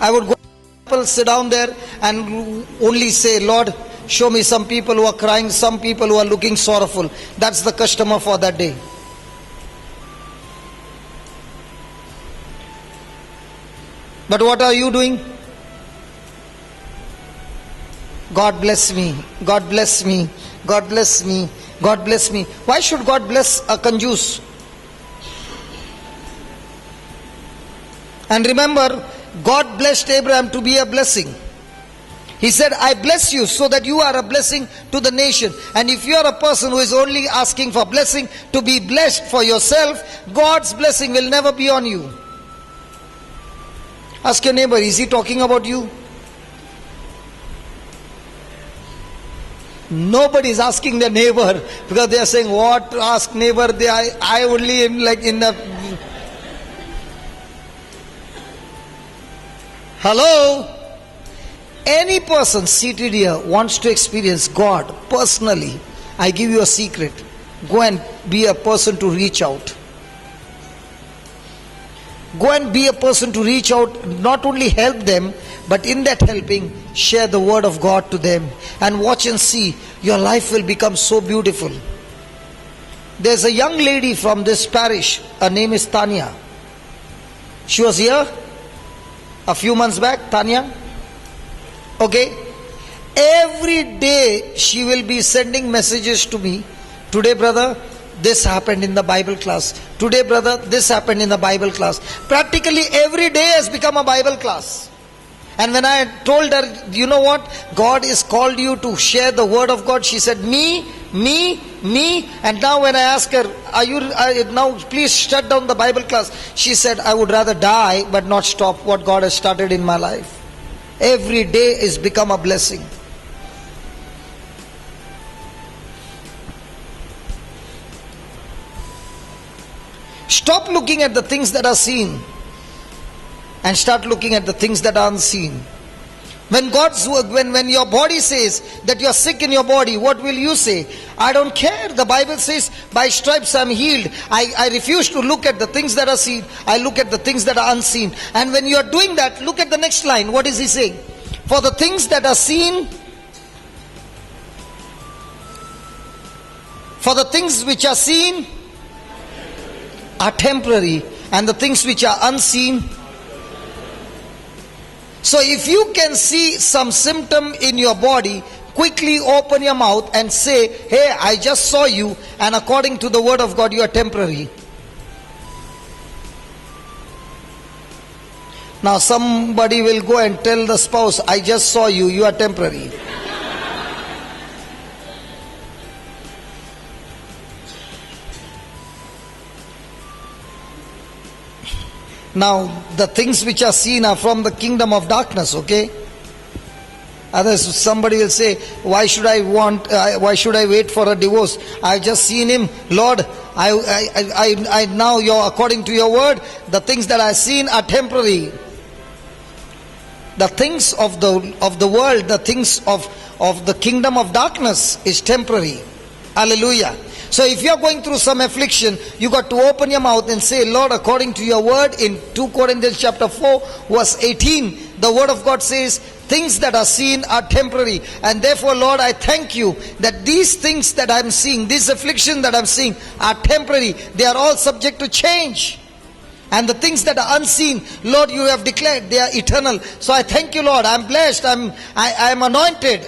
I would go sit down there and only say, Lord, show me some people who are crying, some people who are looking sorrowful. That's the customer for that day. But what are you doing? God bless me, God bless me, God bless me, God bless me. Why should God bless a conjuice? And remember, God blessed Abraham to be a blessing. He said, I bless you so that you are a blessing to the nation. And if you are a person who is only asking for blessing to be blessed for yourself, God's blessing will never be on you. Ask your neighbor, is he talking about you? Nobody is asking their neighbor, because they are saying, what to ask neighbor? I only am like in the... Hello? Any person seated here wants to experience God personally. I give you a secret. Go and be a person to reach out. Go and be a person to reach out, not only help them, but in that helping, share the word of God to them. And watch and see, your life will become so beautiful. There's a young lady from this parish, her name is Tanya. She was here a few months back, Tanya. Okay. Every day she will be sending messages to me. Today, brother, this happened in the Bible class. Today, brother, this happened in the Bible class. Practically every day has become a Bible class. And when I told her, you know what, God has called you to share the word of God, she said, me. And now when I ask her, now please shut down the Bible class, she said, I would rather die but not stop what God has started in my life. Every day is become a blessing. Stop looking at the things that are seen and start looking at the things that are unseen. When your body says that you are sick in your body, what will you say? I don't care. The Bible says, by stripes I am healed. I refuse to look at the things that are seen. I look at the things that are unseen. And when you are doing that, look at the next line. What is he saying? For the things that are seen, for the things which are seen are temporary, and the things which are unseen. So if you can see some symptom in your body, quickly open your mouth and say, hey, I just saw you, and according to the word of God, you are temporary. Now somebody will go and tell the spouse, I just saw you, you are temporary. Now, the things which are seen are from the kingdom of darkness, okay? Others, somebody will say, why should I wait for a divorce? I've just seen him. Lord, I now, according to your word, the things that I've seen are temporary. The things of the world, the things of the kingdom of darkness is temporary. Hallelujah. So if you are going through some affliction, you got to open your mouth and say, Lord, according to your word, in 2 Corinthians chapter 4, verse 18, the word of God says, things that are seen are temporary. And therefore, Lord, I thank you that these things that I'm seeing, this affliction that I'm seeing are temporary. They are all subject to change. And the things that are unseen, Lord, you have declared they are eternal. So I thank you, Lord. I'm blessed. I'm anointed.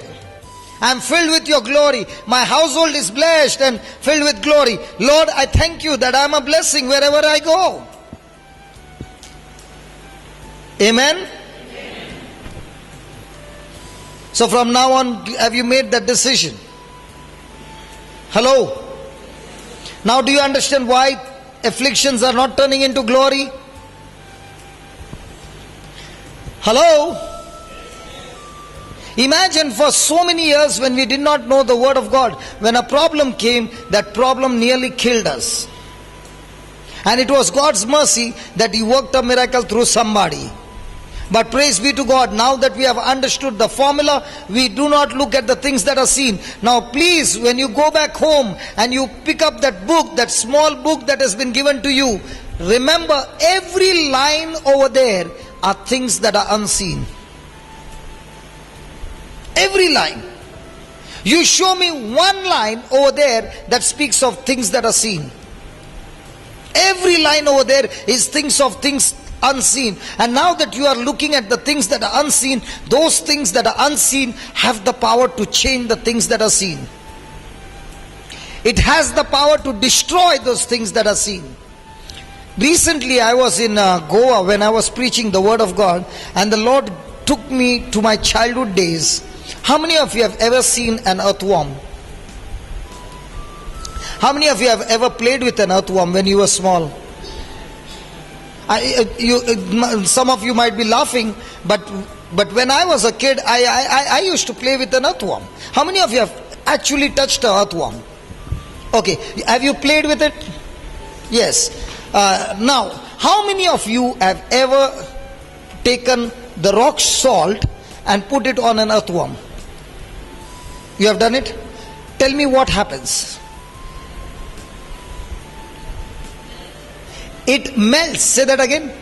I'm filled with your glory. My household is blessed and filled with glory. Lord, I thank you that I'm a blessing wherever I go. Amen? Amen. So from now on, have you made that decision? Hello? Now do you understand why afflictions are not turning into glory? Hello? Imagine for so many years when we did not know the word of God, when a problem came, that problem nearly killed us. And it was God's mercy that He worked a miracle through somebody. But praise be to God, now that we have understood the formula, we do not look at the things that are seen. Now please, when you go back home and you pick up that book, that small book that has been given to you, remember every line over there are things that are unseen. Every line. You show me one line over there that speaks of things that are seen. Every line over there is things of things unseen. And now that you are looking at the things that are unseen, those things that are unseen have the power to change the things that are seen. It has the power to destroy those things that are seen. Recently I was in Goa when I was preaching the word of God, and the Lord took me to my childhood days. How many of you have ever seen an earthworm? How many of you have ever played with an earthworm when you were small? Some of you might be laughing, but when I was a kid, I used to play with an earthworm. How many of you have actually touched an earthworm? Okay, have you played with it? Yes. Now, how many of you have ever taken the rock salt and put it on an earthworm? You have done it? Tell me what happens. It melts. Say that again.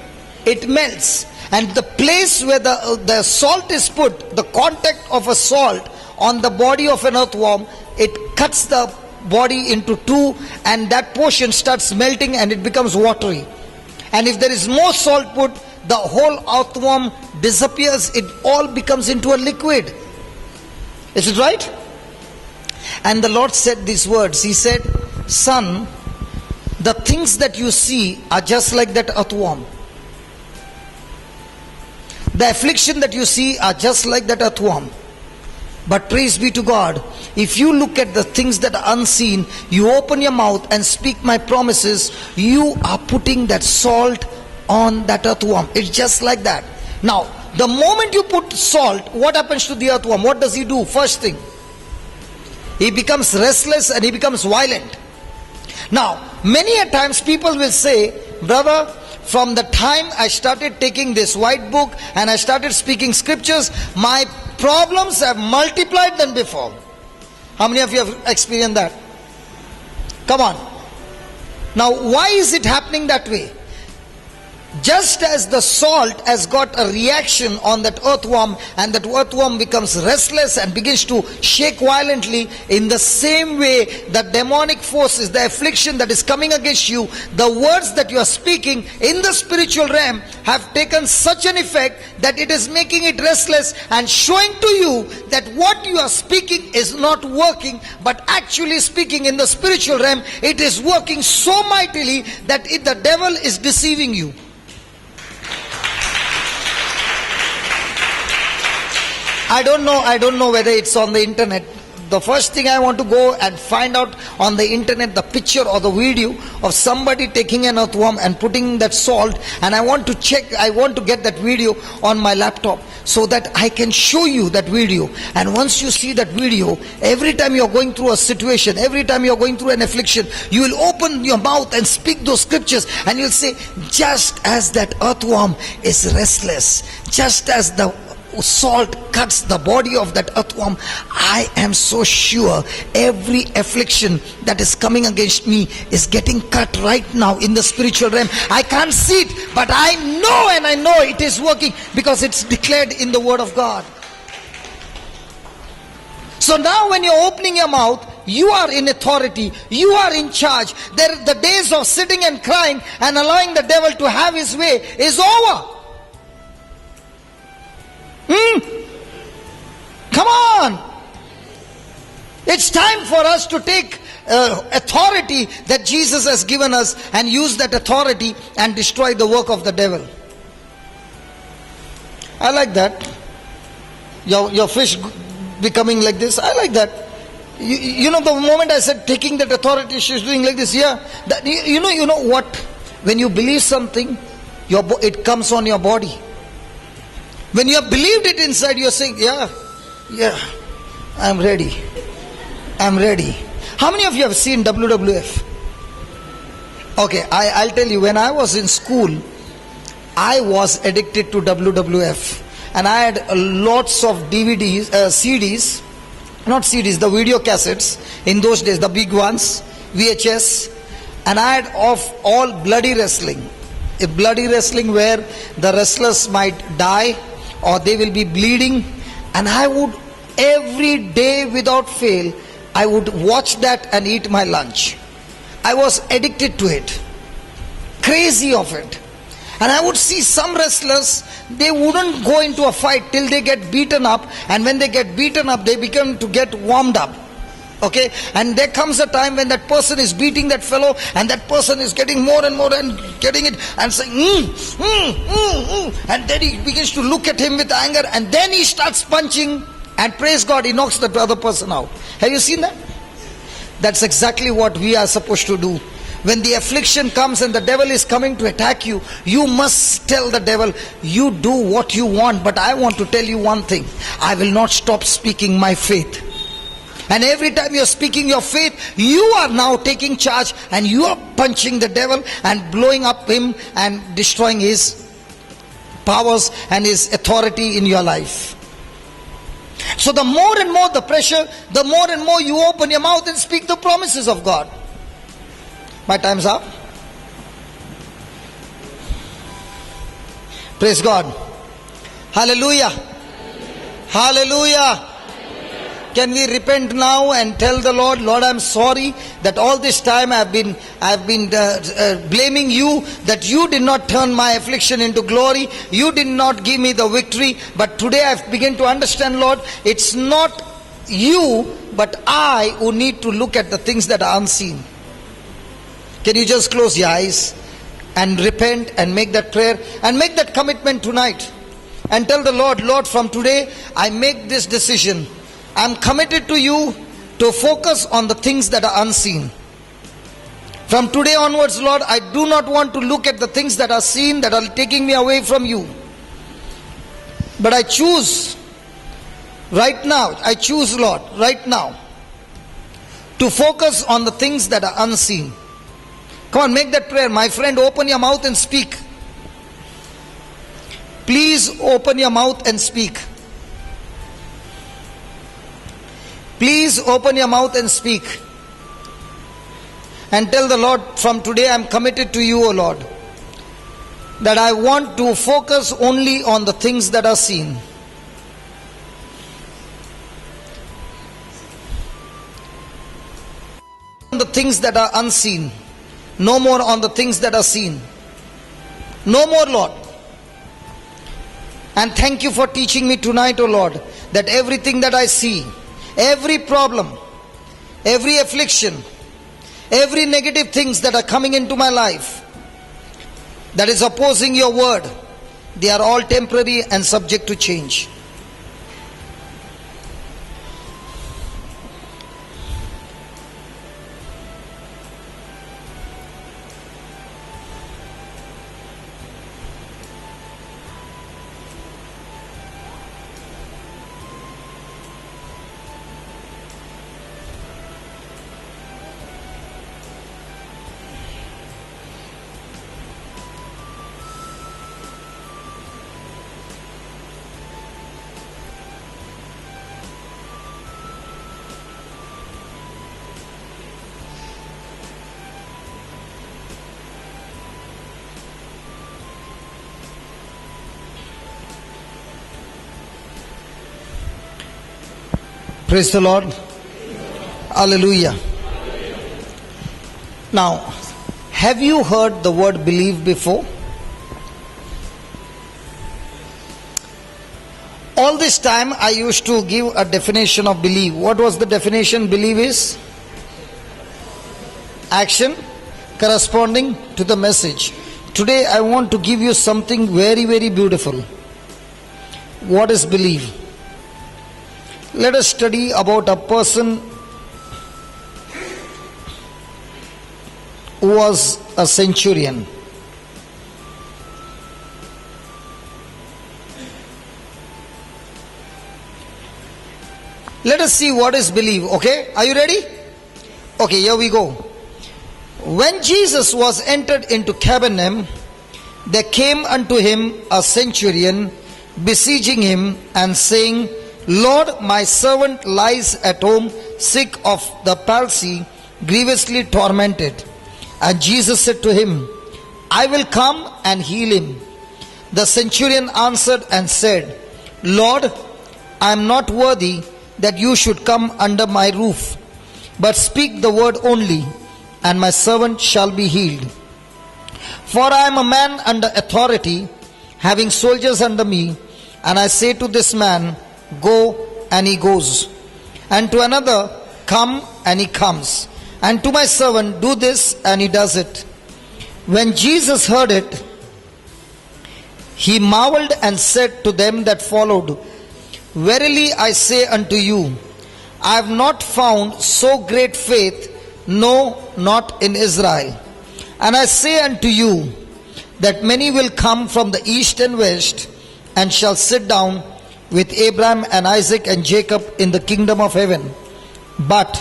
It melts. And the place where the salt is put, the contact of a salt on the body of an earthworm, it cuts the body into two, and that portion starts melting and it becomes watery. And if there is more salt put, the whole earthworm disappears. It all becomes into a liquid. Is it right? And the Lord said these words. He said, son, the things that you see are just like that earthworm. The affliction that you see are just like that earthworm. But praise be to God, if you look at the things that are unseen, you open your mouth and speak my promises, you are putting that salt on that earthworm. It's just like that. Now, the moment you put salt, what happens to the earthworm? What does he do? First thing, he becomes restless and he becomes violent. Now, many a times people will say, brother, from the time I started taking this white book and I started speaking scriptures, my problems have multiplied than before. How many of you have experienced that? Come on. Now, why is it happening that way? Just as the salt has got a reaction on that earthworm, and that earthworm becomes restless and begins to shake violently, in the same way the demonic forces, the affliction that is coming against you, the words that you are speaking in the spiritual realm have taken such an effect that it is making it restless and showing to you that what you are speaking is not working, but actually speaking in the spiritual realm, it is working so mightily that the devil is deceiving you. I don't know whether it's on the internet. The first thing I want to go and find out on the internet, the picture or the video of somebody taking an earthworm and putting that salt, and I want to get that video on my laptop so that I can show you that video. And once you see that video, every time you're going through a situation, every time you're going through an affliction, you will open your mouth and speak those scriptures, and you'll say, just as that earthworm is restless, just as the salt cuts the body of that earthworm, I am so sure every affliction that is coming against me is getting cut right now in the spiritual realm. I can't see it, but I know it is working because it's declared in the word of God. So now when you're opening your mouth, you are in authority, you are in charge. The days of sitting and crying and allowing the devil to have his way is over. Come on. It's time for us to take authority that Jesus has given us and use that authority and destroy the work of the devil. I like that. Your fish becoming like this, I like that. You know, the moment I said taking that authority, she's doing like this. Yeah. You know what? When you believe something, it comes on your body. When you have believed it inside, you are saying, yeah, I'm ready. How many of you have seen WWF? Okay, I'll tell you, when I was in school, I was addicted to WWF. And I had lots of DVDs, CDs, not CDs, the video cassettes, in those days, the big ones, VHS. And I had of all bloody wrestling. a bloody wrestling where the wrestlers might die or they will be bleeding. And I would every day without fail, I would watch that and eat my lunch. I was addicted to it, crazy of it. And I would see some wrestlers, they wouldn't go into a fight till they get beaten up, and when they get beaten up, they begin to get warmed up. Okay, and there comes a time when that person is beating that fellow, and that person is getting more and more and getting it and saying, and then he begins to look at him with anger, and then he starts punching, and praise God, he knocks the other person out. Have you seen that? That's exactly what we are supposed to do. When the affliction comes and the devil is coming to attack you, you must tell the devil, you do what you want, but I want to tell you one thing. I will not stop speaking my faith. And every time you are speaking your faith, you are now taking charge and you are punching the devil and blowing up him and destroying his powers and his authority in your life. So the more and more the pressure, the more and more you open your mouth and speak the promises of God. My time's up. Praise God. Hallelujah. Hallelujah. Can we repent now and tell the Lord, Lord, I'm sorry that all this time I've been blaming you, that you did not turn my affliction into glory, you did not give me the victory, but today I've begun to understand, Lord, it's not you, but I who need to look at the things that are unseen. Can you just close your eyes and repent and make that prayer and make that commitment tonight and tell the Lord, Lord, from today I make this decision. I'm committed to you to focus on the things that are unseen. From today onwards, Lord, I do not want to look at the things that are seen that are taking me away from you. But I choose right now, Lord, right now, to focus on the things that are unseen. Come on, make that prayer. My friend, open your mouth and speak. Please open your mouth and speak. Please open your mouth and speak. And tell the Lord, from today I am committed to you, O Lord, that I want to focus only on the things that are seen. On the things that are unseen. No more on the things that are seen. No more, Lord. And thank you for teaching me tonight, O Lord, that everything that I see, every problem, every affliction, every negative things that are coming into my life, that is opposing your word, they are all temporary and subject to change. Praise the Lord. Hallelujah. Now, have you heard the word believe before? All this time I used to give a definition of believe. What was the definition? Believe is action corresponding to the message. Today I want to give you something very, very beautiful. What is believe? Let us study about a person who was a centurion. Let us see what is believe, okay? Are you ready? Okay, here we go. When Jesus was entered into Capernaum, there came unto him a centurion, besieging him and saying, Lord, my servant lies at home, sick of the palsy, grievously tormented. And Jesus said to him, I will come and heal him. The centurion answered and said, Lord, I am not worthy that you should come under my roof, but speak the word only, and my servant shall be healed. For I am a man under authority, having soldiers under me, and I say to this man, Go, and he goes, and to another, Come, and he comes, and to my servant, Do this, and he does it. When Jesus heard it, he marveled and said to them that followed, Verily I say unto you, I have not found so great faith, no, not in Israel. And I say unto you, that many will come from the east and west, and shall sit down with Abraham and Isaac and Jacob in the kingdom of heaven. But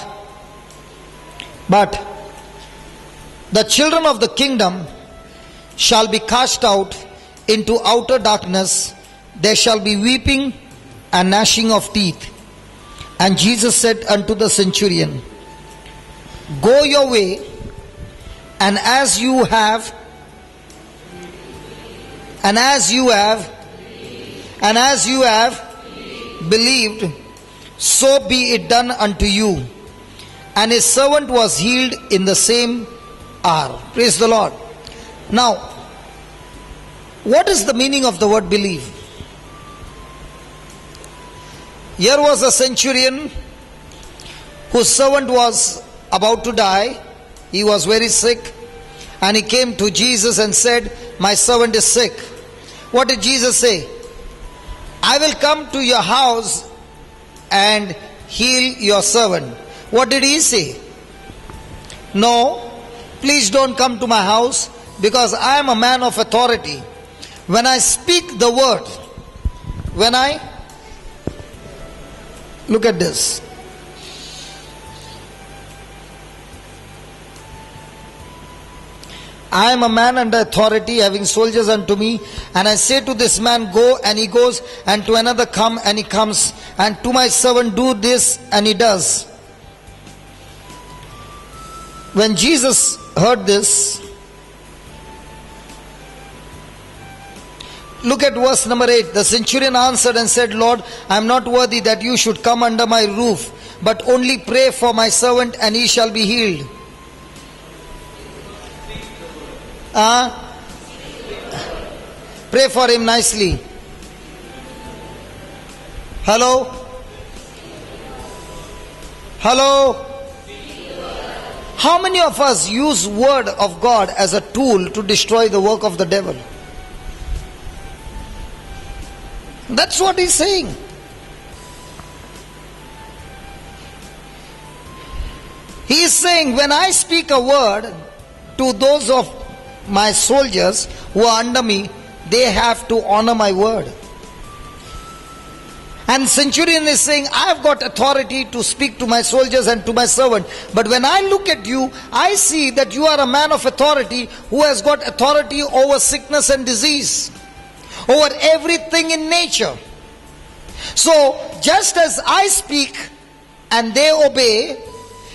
the children of the kingdom shall be cast out into outer darkness. There shall be weeping and gnashing of teeth. And Jesus said unto the centurion, Go your way, and as you have believed, so be it done unto you. And his servant was healed in the same hour. Praise the Lord. Now, what is the meaning of the word believe? Here was a centurion whose servant was about to die. He was very sick, and he came to Jesus and said, My servant is sick. What did Jesus say? I will come to your house and heal your servant. What did he say? No, please don't come to my house, because I am a man of authority. When I speak the word, look at this. I am a man under authority, having soldiers unto me, and I say to this man, Go, and he goes, and to another, Come, and he comes, and to my servant, Do this, and he does. When Jesus heard this, look at verse number 8. The centurion answered and said, Lord, I am not worthy that you should come under my roof, but only pray for my servant, and he shall be healed. Pray for him nicely. Hello? How many of us use word of God as a tool to destroy the work of the devil? That's what he's saying. He is saying, when I speak a word to those of my soldiers who are under me, they have to honor my word. And centurion is saying, I have got authority to speak to my soldiers and to my servant. But when I look at you, I see that you are a man of authority who has got authority over sickness and disease, over everything in nature. So, just as I speak and they obey,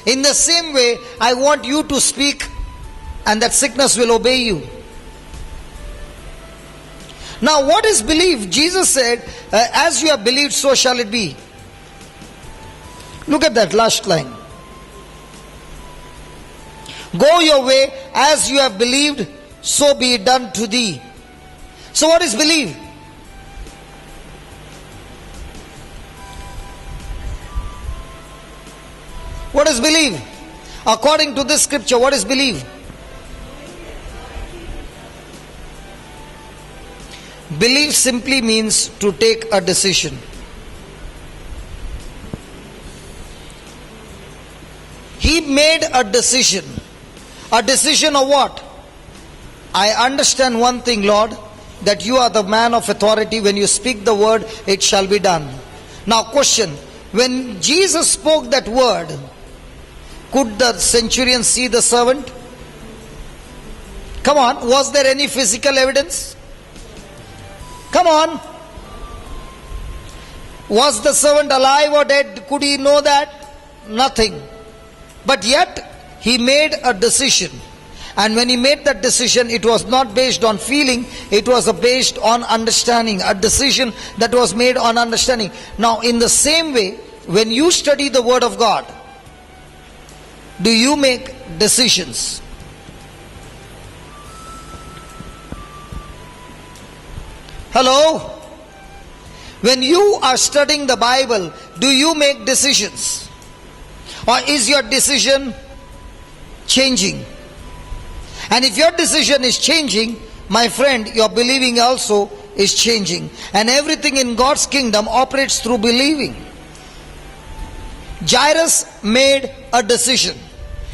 in the same way, I want you to speak, and that sickness will obey you. Now, what is belief? Jesus said, as you have believed, so shall it be. Look at that last line. Go your way, as you have believed, so be it done to thee. So what is believe? What is believe? According to this scripture, what is believe? Believe simply means to take a decision. He made a decision. A decision of what? I understand one thing, Lord, that you are the man of authority. When you speak the word, it shall be done. Now question, when Jesus spoke that word, could the centurion see the servant? Come on, was there any physical evidence? Come on. Was the servant alive or dead? Could he know that? Nothing. But yet, he made a decision. And when he made that decision, it was not based on feeling, it was based on understanding. A decision that was made on understanding. Now, in the same way, when you study the Word of God, do you make decisions? Hello? When you are studying the Bible, do you make decisions? Or is your decision changing? And if your decision is changing, my friend, your believing also is changing. And everything in God's kingdom operates through believing. Jairus made a decision,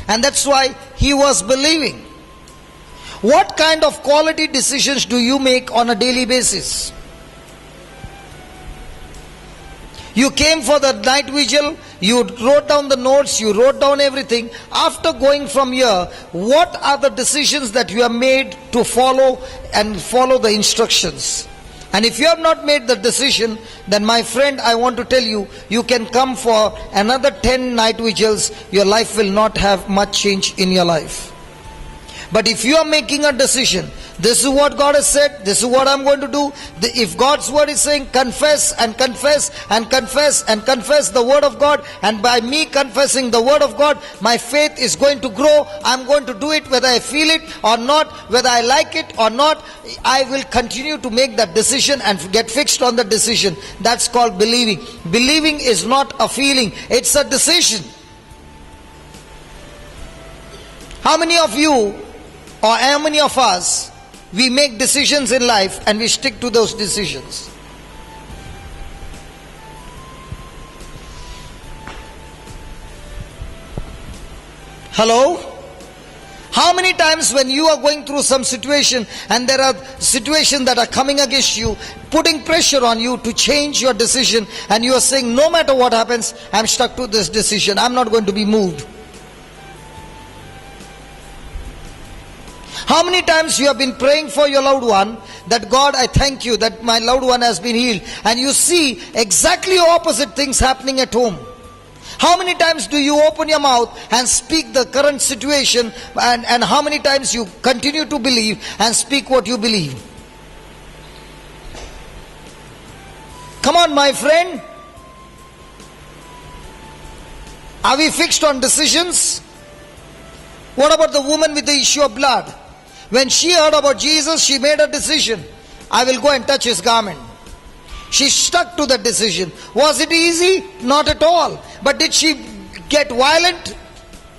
and that's why he was believing. What kind of quality decisions do you make on a daily basis? You came for the night vigil, you wrote down the notes, you wrote down everything. After going from here, what are the decisions that you have made to follow the instructions? And if you have not made the decision, then my friend, I want to tell you, you can come for another 10 night vigils, your life will not have much change in your life. But if you are making a decision, this is what God has said, this is what I'm going to do. If God's word is saying confess and confess and confess and confess the word of God, and by me confessing the word of God, my faith is going to grow. I'm going to do it whether I feel it or not, whether I like it or not. I will continue to make that decision and get fixed on the decision. That's called believing. Believing is not a feeling, it's a decision. How many of you or how many of us, we make decisions in life and we stick to those decisions? Hello? How many times when you are going through some situation and there are situations that are coming against you, putting pressure on you to change your decision, and you are saying, no matter what happens, I'm stuck to this decision, I'm not going to be moved. How many times you have been praying for your loved one that God, I thank you that my loved one has been healed, and you see exactly opposite things happening at home? How many times do you open your mouth and speak the current situation, and how many times you continue to believe and speak what you believe? Come on, my friend. Are we fixed on decisions? What about the woman with the issue of blood? When she heard about Jesus, she made a decision. I will go and touch his garment. She stuck to that decision. Was it easy? Not at all. But did she get violent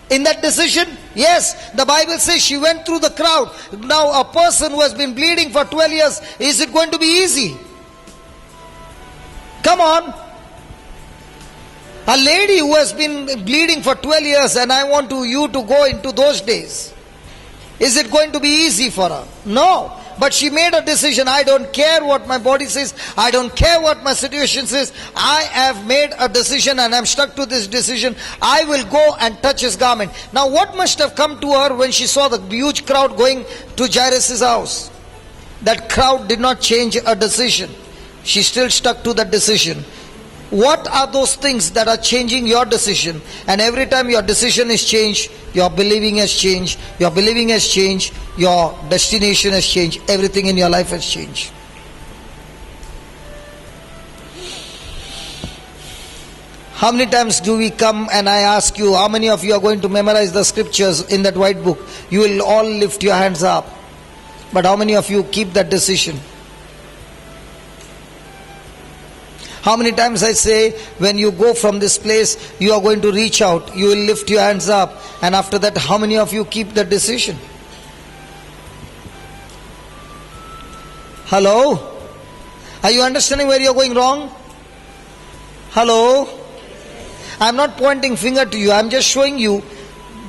in that decision? Yes. The Bible says she went through the crowd. Now a person who has been bleeding for 12 years, is it going to be easy? Come on. A lady who has been bleeding for 12 years, and I want you to go into those days. Is it going to be easy for her? No. But she made a decision. I don't care what my body says. I don't care what my situation says. I have made a decision and I'm stuck to this decision. I will go and touch his garment. Now what must have come to her when she saw the huge crowd going to Jairus' house? That crowd did not change her decision. She still stuck to that decision. What are those things that are changing your decision? And every time your decision is changed, your believing has changed, your believing has changed, your destination has changed, everything in your life has changed. How many times do we come and I ask you, how many of you are going to memorize the scriptures in that white book? You will all lift your hands up. But how many of you keep that decision? How many times I say, when you go from this place, you are going to reach out, you will lift your hands up, and after that, how many of you keep the decision? Hello? Are you understanding where you are going wrong? Hello? I am not pointing finger to you, I am just showing you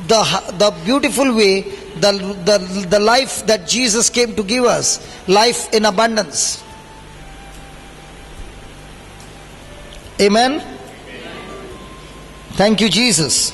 the beautiful way, the life that Jesus came to give us, life in abundance. Amen? Thank you, Jesus.